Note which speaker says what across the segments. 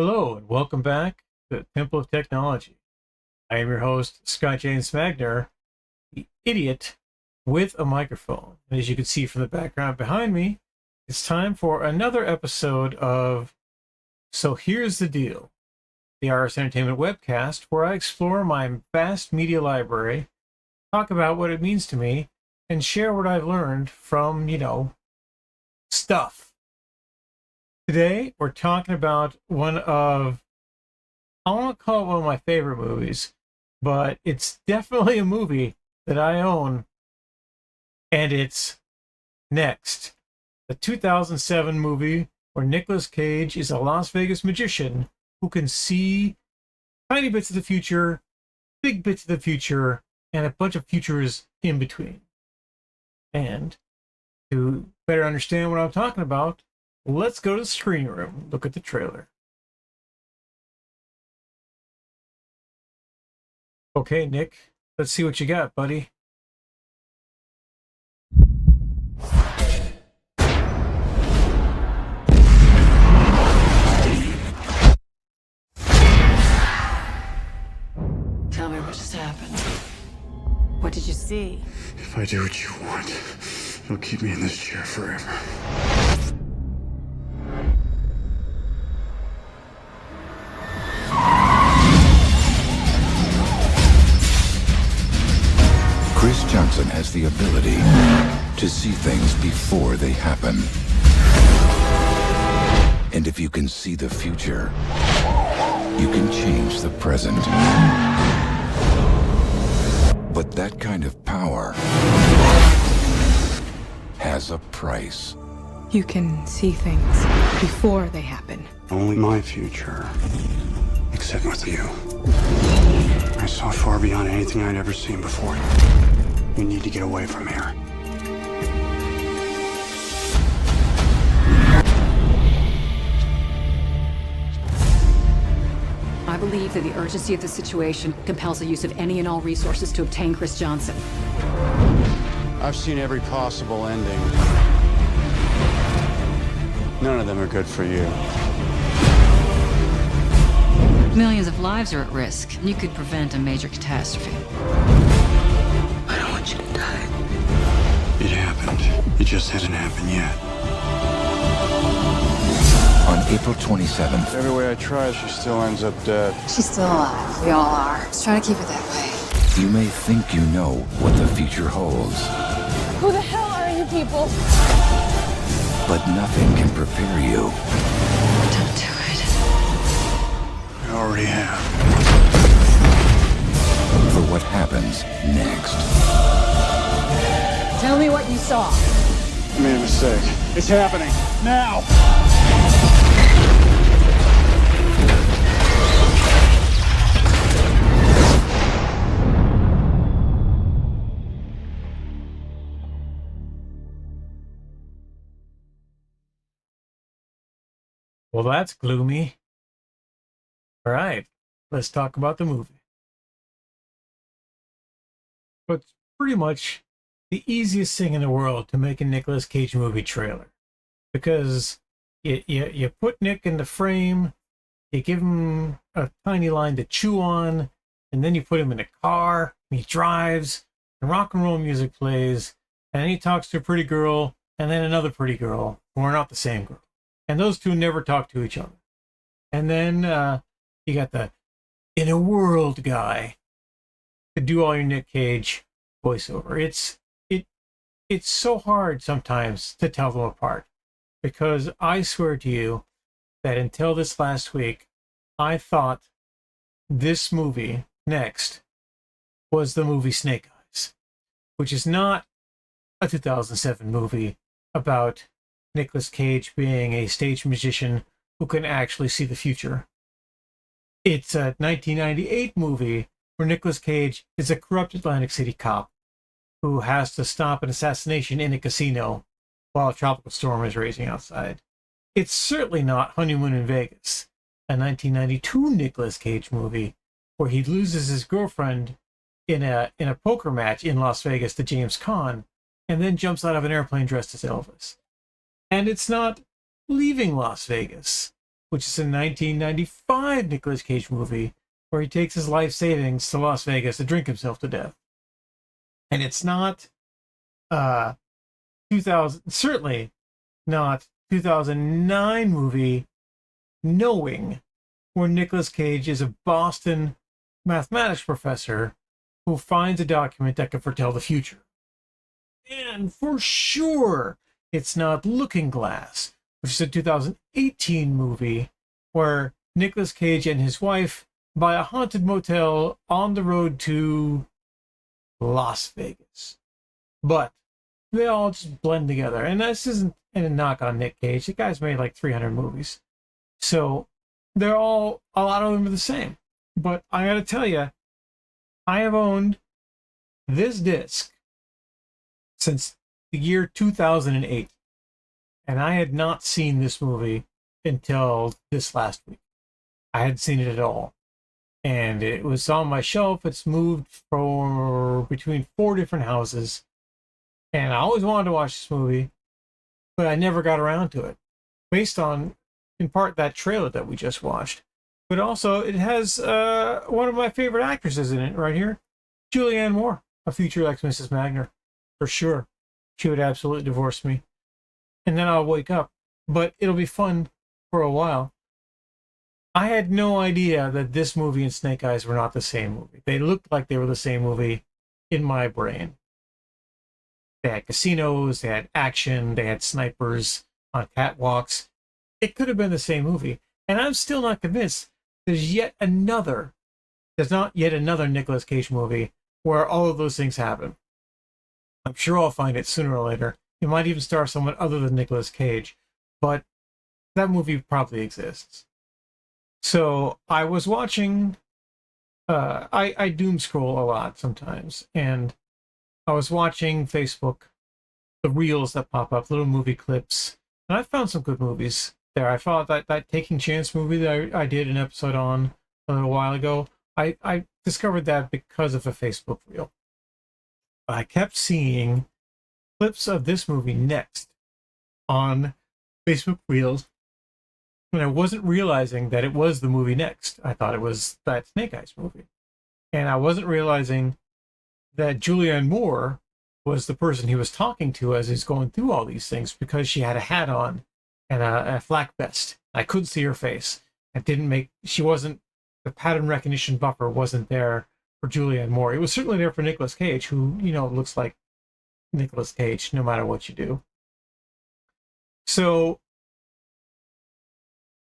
Speaker 1: Hello and welcome back to the Temple of Technology. I am your host, Scott James Magner, the idiot with a microphone. And as you can see from the background behind me, it's time for another episode of So Here's the Deal, the RS Entertainment webcast where I explore my vast media library, talk about what it means to me, and share what I've learned from, stuff. Today, we're talking about I won't call it one of my favorite movies, but it's definitely a movie that I own, and it's Next, the 2007 movie where Nicolas Cage is a Las Vegas magician who can see tiny bits of the future, big bits of the future, and a bunch of futures in between. And to better understand what I'm talking about, let's go to the screening room, look at the trailer. Okay, Nick, let's see what you got, buddy.
Speaker 2: Tell me what just happened. What did you see?
Speaker 3: If I do what you want, you'll keep me in this chair forever.
Speaker 4: Chris Johnson has the ability to see things before they happen. And if you can see the future, you can change the present. But that kind of power has a price.
Speaker 5: You can see things before they happen.
Speaker 3: Only my future, except with you. I saw far beyond anything I'd ever seen before. We need to get away from here.
Speaker 2: I believe that the urgency of the situation compels the use of any and all resources to obtain Chris Johnson.
Speaker 3: I've seen every possible ending. None of them are good for you.
Speaker 6: Millions of lives are at risk. You could prevent a major catastrophe.
Speaker 2: I don't want you to die.
Speaker 3: It happened. It just hasn't happened yet.
Speaker 4: On April 27th,
Speaker 3: Every way I try, she still ends up dead.
Speaker 7: She's still alive. We all are. Let's try to keep it that way.
Speaker 4: you may think you know what the future holds.
Speaker 7: Who the hell are you people?
Speaker 4: But nothing can prepare you
Speaker 6: Don't do it.
Speaker 3: I already have.
Speaker 4: for what happens next.
Speaker 7: Tell me what you saw.
Speaker 3: I made a mistake. It's happening. Now!
Speaker 1: Well, that's gloomy. All right, let's talk about the movie. But it's pretty much the easiest thing in the world to make a Nicolas Cage movie trailer, because you put Nick in the frame, you give him a tiny line to chew on, and then you put him in a car, and he drives, and rock and roll music plays, and then he talks to a pretty girl, and then another pretty girl, who are not the same girl. And those two never talk to each other. And then you got the in a world guy to do all your Nick Cage voiceover. It's so hard sometimes to tell them apart, because I swear to you that until this last week, I thought this movie, Next, was the movie Snake Eyes, which is not a 2007 movie about Nicolas Cage being a stage magician who can actually see the future. It's a 1998 movie where Nicolas Cage is a corrupt Atlantic City cop who has to stop an assassination in a casino while a tropical storm is raging outside. It's certainly not Honeymoon in Vegas, a 1992 Nicolas Cage movie where he loses his girlfriend in a poker match in Las Vegas to James Caan and then jumps out of an airplane dressed as Elvis. And it's not Leaving Las Vegas, which is a 1995 Nicolas Cage movie where he takes his life savings to Las Vegas to drink himself to death. And it's not 2000, certainly not 2009 movie Knowing, where Nicolas Cage is a Boston mathematics professor who finds a document that can foretell the future. And for sure, it's not Looking Glass, which is a 2018 movie where Nicolas Cage and his wife buy a haunted motel on the road to Las Vegas. But they all just blend together. And this isn't a knock on Nic Cage. The guy's made like 300 movies. So they're all, a lot of them are the same. But I gotta tell you, I have owned this disc since the year 2008. And I had not seen this movie until this last week. I hadn't seen it at all. And it was on my shelf. It's moved for between 4 different houses. And I always wanted to watch this movie, but I never got around to it. Based on, in part, that trailer that we just watched. But also, it has one of my favorite actresses in it right here. Julianne Moore, a future ex-Mrs. Magner. For sure. She would absolutely divorce me. And then I'll wake up. But it'll be fun for a while. I had no idea that this movie and Snake Eyes were not the same movie. They looked like they were the same movie in my brain. They had casinos, they had action, they had snipers on catwalks. It could have been the same movie. And I'm still not convinced there's not yet another Nicolas Cage movie where all of those things happen. I'm sure I'll find it sooner or later. It might even star someone other than Nicolas Cage, but that movie probably exists. So I was watching, I doom scroll a lot sometimes, and I was watching Facebook, the reels that pop up, little movie clips, and I found some good movies there. I thought that Taking Chance movie that I did an episode on a little while ago, I discovered that because of a Facebook reel. I kept seeing clips of this movie Next on Facebook reels, and I wasn't realizing that it was the movie Next. I thought it was that Snake Eyes movie. And I wasn't realizing that Julianne Moore was the person he was talking to as he's going through all these things, because she had a hat on and a flak vest. I couldn't see her face. The pattern recognition buffer wasn't there for Julianne Moore. It was certainly there for Nicolas Cage, who, looks like Nicolas Cage no matter what you do. So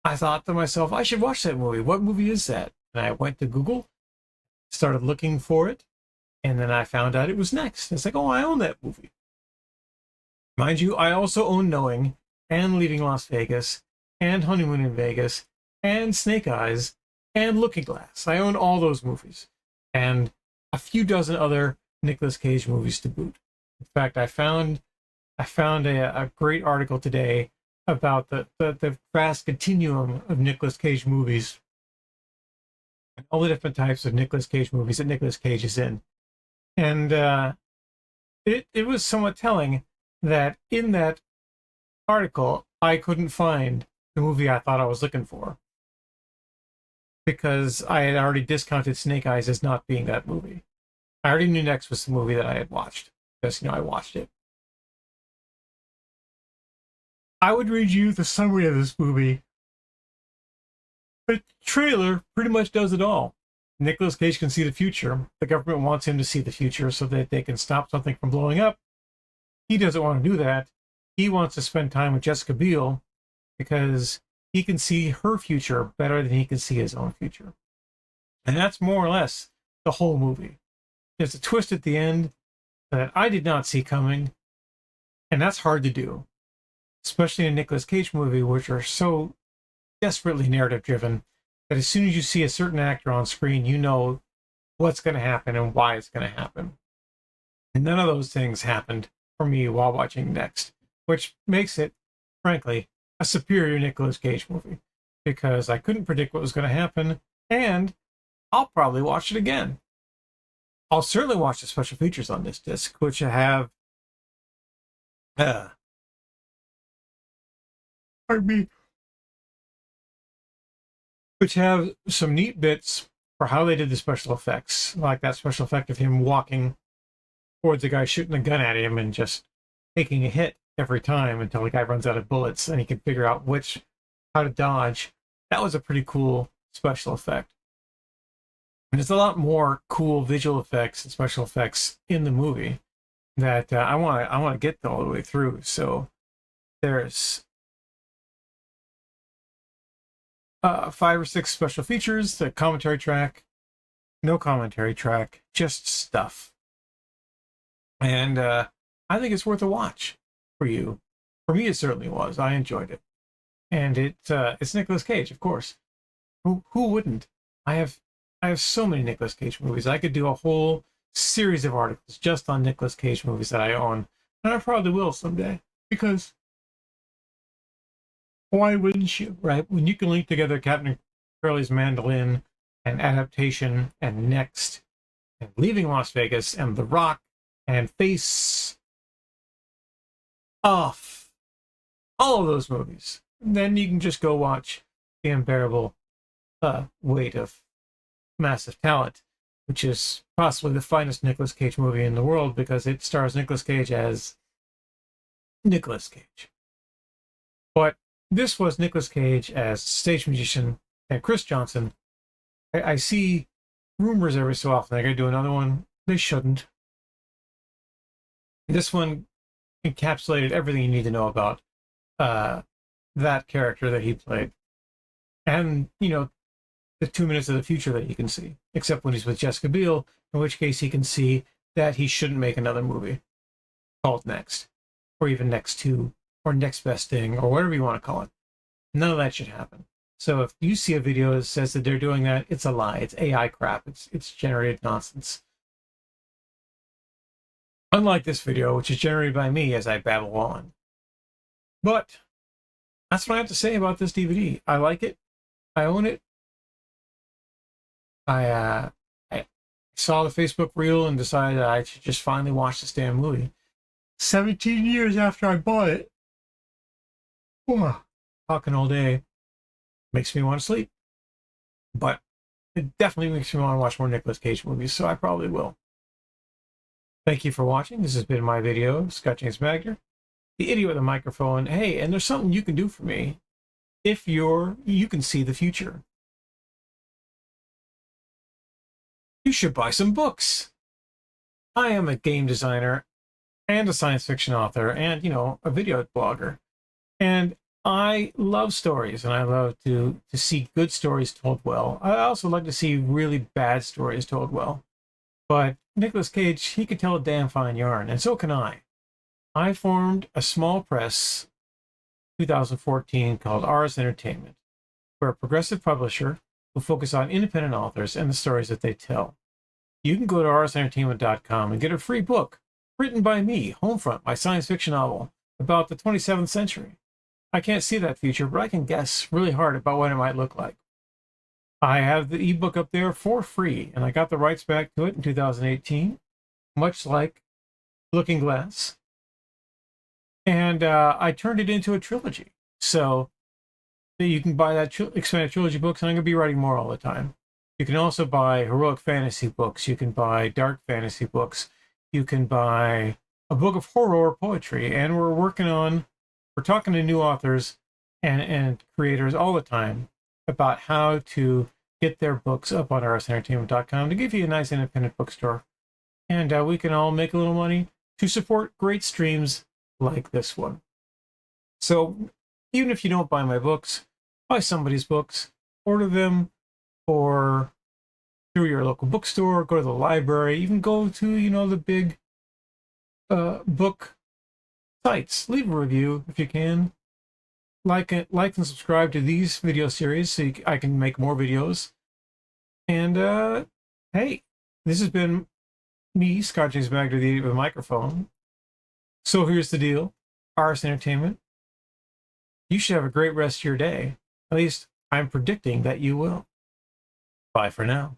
Speaker 1: I thought to myself, I should watch that movie. What movie is that? And I went to Google, started looking for it, and then I found out it was Next. It's like, oh, I own that movie. Mind you, I also own Knowing, and Leaving Las Vegas, and Honeymoon in Vegas, and Snake Eyes, and Looking Glass. I own all those movies, and a few dozen other Nicolas Cage movies to boot. In fact, I found a great article today about the vast continuum of Nicolas Cage movies and all the different types of Nicolas Cage movies that Nicolas Cage is in. And it was somewhat telling that in that article, I couldn't find the movie I thought I was looking for, because I had already discounted Snake Eyes as not being that movie. I already knew Next was the movie that I had watched, because, I watched it. I would read you the summary of this movie. The trailer pretty much does it all. Nicolas Cage can see the future. The government wants him to see the future so that they can stop something from blowing up. He doesn't want to do that. He wants to spend time with Jessica Biel because he can see her future better than he can see his own future. And that's more or less the whole movie. There's a twist at the end that I did not see coming, and that's hard to do, especially in a Nicolas Cage movie, which are so desperately narrative driven that as soon as you see a certain actor on screen, you know what's going to happen and why it's going to happen. And none of those things happened for me while watching Next, which makes it, frankly, a superior Nicolas Cage movie, because I couldn't predict what was going to happen, and I'll probably watch it again. I'll certainly watch the special features on this disc, which have pardon me, which have some neat bits for how they did the special effects, like that special effect of him walking towards the guy shooting a gun at him and just taking a hit every time until the guy runs out of bullets and he can figure out how to dodge. That was a pretty cool special effect. And there's a lot more cool visual effects and special effects in the movie that I want to get all the way through. So there's 5 or 6 special features, the commentary track, no commentary track, just stuff. And I think it's worth a watch for you. For me, it certainly was. I enjoyed it. And it's Nicolas Cage, of course. Who wouldn't? I have so many Nicolas Cage movies. I could do a whole series of articles just on Nicolas Cage movies that I own. And I probably will someday. Because why wouldn't you, right? When you can link together Captain Curly's Mandolin and Adaptation and Next and Leaving Las Vegas and The Rock and Face Off, all of those movies, then you can just go watch The Unbearable Weight of Massive Talent, which is possibly the finest Nicolas Cage movie in the world because it stars Nicolas Cage as Nicolas Cage. But this was Nicolas Cage as stage musician and Chris Johnson. I see rumors every so often they're going to do another one. They shouldn't. This one encapsulated everything you need to know about that character that he played. And, you know, the 2 minutes of the future that you can see, except when he's with Jessica Biel, in which case he can see that he shouldn't make another movie called Next, or even Next 2, or Next Best Thing, or whatever you want to call it. None of that should happen. So if you see a video that says that they're doing that, it's a lie. It's AI crap. It's generated nonsense. Unlike this video, which is generated by me as I babble on. But that's what I have to say about this DVD. I like it. I own it. I saw the Facebook reel and decided that I should just finally watch this damn movie. 17 years after I bought it. Talking all day makes me want to sleep. But it definitely makes me want to watch more Nicolas Cage movies, so I probably will. Thank you for watching. This has been my video, Scott James Magner, the idiot with a microphone. Hey, and there's something you can do for me if you can see the future. You should buy some books. I am a game designer and a science fiction author and, you know, a video blogger. And I love stories, and I love to see good stories told well. I also like to see really bad stories told well. But Nicolas Cage, he could tell a damn fine yarn, and so can I. I formed a small press 2014 called Ars Entertainment. We're a progressive publisher who focus on independent authors and the stories that they tell. You can go to arsentertainment.com and get a free book written by me, Homefront, my science fiction novel about the 27th century. I can't see that future, but I can guess really hard about what it might look like. I have the ebook up there for free, and I got the rights back to it in 2018, much like Looking Glass. And I turned it into a trilogy. So you can buy that expanded trilogy books, and I'm going to be writing more all the time. You can also buy heroic fantasy books. You can buy dark fantasy books. You can buy a book of horror poetry. And we're talking to new authors and creators all the time about how to get their books up on arsentertainment.com to give you a nice independent bookstore. And we can all make a little money to support great streams like this one. So even if you don't buy my books, buy somebody's books, order them or through your local bookstore, go to the library, even go to, you know, the big book sites. Leave a review if you can. Like and subscribe to these video series so I can make more videos. And hey, this has been me, Scott James Magner, the idiot with a microphone. So here's the deal, Ars Entertainment. You should have a great rest of your day. At least I'm predicting that you will. Bye for now.